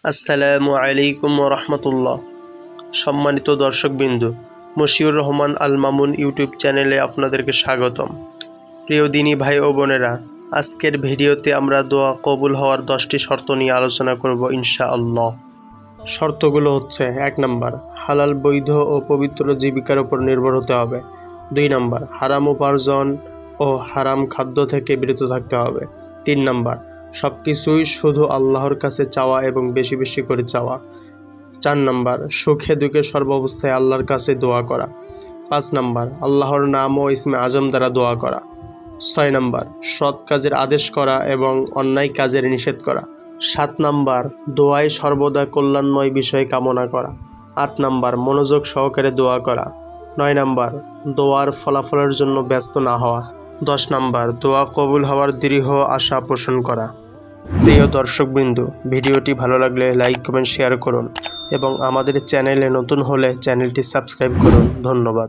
আসসালামু আলাইকুম রহমতুল্লাহ। সম্মানিত দর্শকবৃন্দ, মশিউর রহমান আল মামুন ইউটিউব চ্যানেলে আপনাদেরকে স্বাগতম। প্রিয় দিনী ভাই ও বোনেরা, আজকের ভিডিওতে আমরা দোয়া কবুল হওয়ার 10টি শর্ত নিয়ে আলোচনা করব ইনশাআল্লাহ। শর্তগুলো হচ্ছে: 1 নাম্বার, হালাল বৈধ ও পবিত্র জীবিকার উপর নির্ভর হতে হবে। 2 নাম্বার, হারাম উপার্জন ও হারাম খাদ্য থেকে বিরত থাকতে হবে। 3 নাম্বার, সব কিছুই শুধু আল্লাহর কাছে চাওয়া এবং বেশি বেশি করে চাওয়া। 4 নাম্বার, সুখে দুঃখে সর্বাবস্থায় আল্লাহর কাছে দোয়া করা। 5 নাম্বার, আল্লাহর নাম ও ইসমে আজম দ্বারা দোয়া করা। 6 নাম্বার, সৎ কাজের আদেশ করা এবং অন্যায় কাজের নিষেধ করা। 7 নাম্বার, দোয়ায় সর্বদা কল্যাণময় বিষয় কামনা করা। 8 নাম্বার, মনোযোগ সহকারে দোয়া করা। 9 নাম্বার, দোয়ার ফলাফলের জন্য ব্যস্ত না হওয়া। 10 নাম্বার, দোয়া কবুল হওয়ার দৃঢ় আশা পোষণ করা। প্রিয় দর্শকবৃন্দ, ভিডিওটি ভালো লাগলে লাইক কমেন্ট শেয়ার করুন এবং আমাদের চ্যানেলে নতুন হলে চ্যানেলটি সাবস্ক্রাইব করুন। ধন্যবাদ।